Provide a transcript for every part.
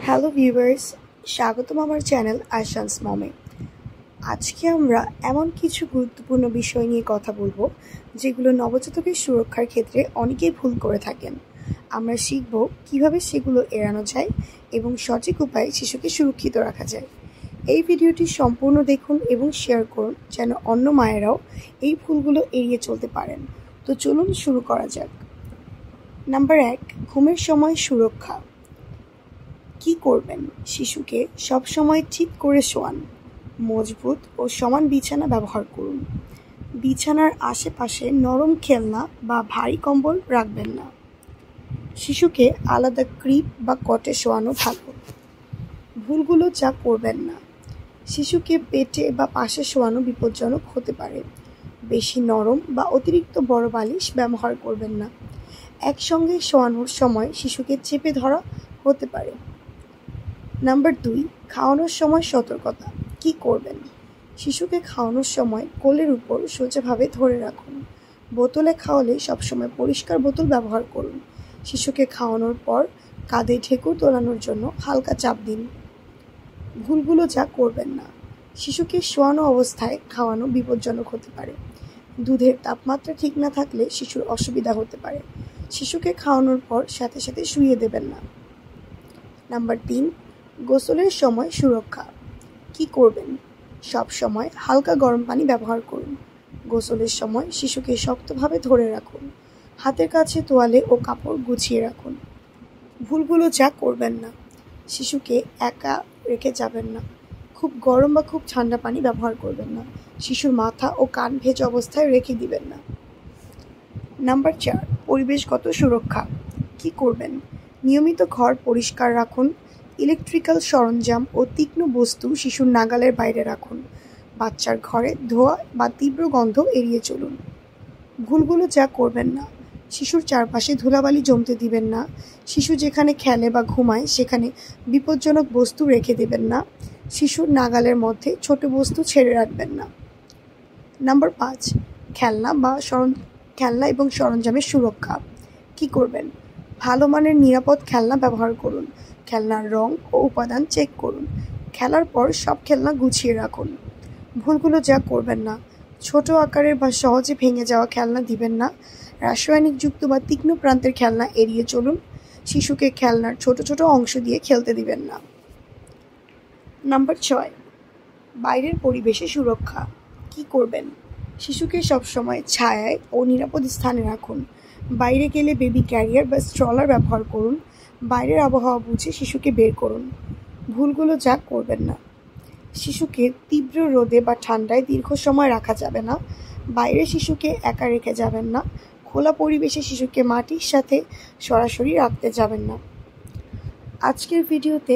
Hello viewers, স্বাগতম আমার channel আয়শানস মমে। আজকে আমরা এমন কিছু গুরুত্বপূর্ণ বিষয় নিয়ে কথা বলবো যেগুলো নবজাতকের সুরক্ষার ক্ষেত্রে অনেকেই ভুল করে থাকেন। আমরা শিখব কিভাবে সেগুলো এড়ানো যায় এবং সঠিক উপায়ে শিশুকে সুরক্ষিত রাখা যায়। এই ভিডিওটি সম্পূর্ণ দেখুন এবং শেয়ার করুন যেন অন্য মায়েরাও এই ভুলগুলো এড়িয়ে চলতে পারেন। তো চলুন শুরু করা যাক। নাম্বার 1, ঘুমের সময় সুরক্ষা। কি করবেন? শিশুকে সবসময় ঠিক করে শোয়ান। মজবুত ও সমান বিছানা ব্যবহার করুন। বিছানার আশেপাশে নরম খেলনা বা ভারী কম্বল রাখবেন না। শিশুকে আলাদা ক্রিপ বা কটে শোয়ানো ভালো। ভুলগুলো যা করবেন না। শিশুকে পেটে বা পাশে শোয়ানো বিপজ্জনক হতে পারে। বেশি নরম বা অতিরিক্ত বড় বালিশ ব্যবহার করবেন না। একসঙ্গে শোয়ানোর সময় শিশুকে চেপে ধরা হতে পারে। নাম্বার 2, খাওয়ানোর সময় সতর্কতা। কি করবেন? শিশুকে খাওয়ানোর সময় কোলের উপর সোজাভাবে ধরে রাখুন। বোতলে খাওয়ালে সবসময় পরিষ্কার বোতল ব্যবহার করুন। শিশুকে খাওয়ানোর পর কাঁধে ঢেকুর তোলানোর জন্য হালকা চাপ দিন। ভুলগুলো যা করবেন না। শিশুকে শোয়ানো অবস্থায় খাওয়ানো বিপজ্জনক হতে পারে। দুধের তাপমাত্রা ঠিক না থাকলে শিশুর অসুবিধা হতে পারে। শিশুকে খাওয়ানোর পর সাথে সাথে শুইয়ে দেবেন না। নাম্বার 3, গোসলের সময় সুরক্ষা। কি করবেন? সব সময় হালকা গরম পানি ব্যবহার করুন। গোসলের সময় শিশুকে শক্তভাবে ধরে রাখুন। হাতের কাছে তোয়ালে ও কাপড় গুছিয়ে রাখুন। ভুলগুলো যা করবেন না। শিশুকে একা রেখে যাবেন না। খুব গরম বা খুব ঠান্ডা পানি ব্যবহার করবেন না। শিশুর মাথা ও কান ভেজা অবস্থায় রেখে দিবেন না। নাম্বার 4, পরিবেশগত সুরক্ষা। কি করবেন? নিয়মিত ঘর পরিষ্কার রাখুন। ইলেকট্রিক্যাল সরঞ্জাম ও তীক্ষ্ণ বস্তু শিশুর নাগালের বাইরে রাখুন। বাচ্চার ঘরে ধোঁয়া বা তীব্র গন্ধ এড়িয়ে চলুন। ভুলগুলো যা করবেন না। শিশুর চারপাশে ধুলাবালি জমতে দিবেন না। শিশু যেখানে খেলে বা ঘুমায় সেখানে বিপজ্জনক বস্তু রেখে দেবেন না। শিশুর নাগালের মধ্যে ছোট বস্তু ছেড়ে রাখবেন না। নাম্বার 5, খেলনা এবং সরঞ্জামের সুরক্ষা। কি করবেন? ভালো মানের নিরাপদ খেলনা ব্যবহার করুন। খেলনার রং ও উপাদান চেক করুন। খেলার পর সব খেলনা গুছিয়ে রাখুন। ভুলগুলো যা করবেন না। ছোট আকারের বা সহজে ভেঙে যাওয়া খেলনা দিবেন না। রাসায়নিকযুক্ত বা তীক্ষ্ণ প্রান্তের খেলনা এড়িয়ে চলুন। শিশুকে খেলনার ছোট ছোট অংশ দিয়ে খেলতে দিবেন না। নাম্বার 6, বাইরের পরিবেশে সুরক্ষা। কি করবেন? শিশুকে সবসময় ছায়ায় ও নিরাপদ স্থানে রাখুন। বাইরে গেলে বেবি ক্যারিয়ার বা স্ট্রলার ব্যবহার করুন। বাইরের আবহাওয়া বুঝে শিশুকে বের করুন। ভুলগুলো যা করবেন না। শিশুকে তীব্র রোদে বা ঠান্ডায় দীর্ঘ সময় রাখা যাবে না। বাইরে শিশুকে একা রেখে যাবেন না। খোলা পরিবেশে শিশুকে মাটির সাথে সরাসরি রাখতে যাবেন না। আজকের ভিডিওতে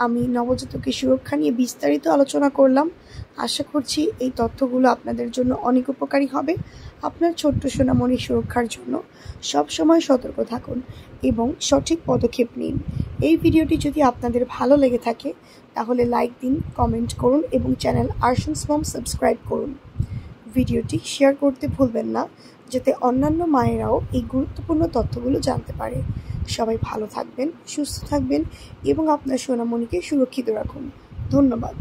আমি নবজাতকের সুরক্ষা নিয়ে বিস্তারিত আলোচনা করলাম। আশা করছি এই তথ্যগুলো আপনাদের জন্য অনেক উপকারী হবে। আপনার ছোট্ট সোনামণির সুরক্ষার জন্য সব সময় সতর্ক থাকুন এবং সঠিক পদক্ষেপ নিন। এই ভিডিওটি যদি আপনাদের ভালো লেগে থাকে তাহলে লাইক দিন, কমেন্ট করুন এবং চ্যানেল আয়শানস মম সাবস্ক্রাইব করুন। ভিডিওটি শেয়ার করতে ভুলবেন না যাতে অন্যান্য মায়েরাও এই গুরুত্বপূর্ণ তথ্যগুলো জানতে পারে। সবাই ভালো থাকবেন, সুস্থ থাকবেন এবং আপনার সোনামণিকে সুরক্ষিত রাখুন। ধন্যবাদ।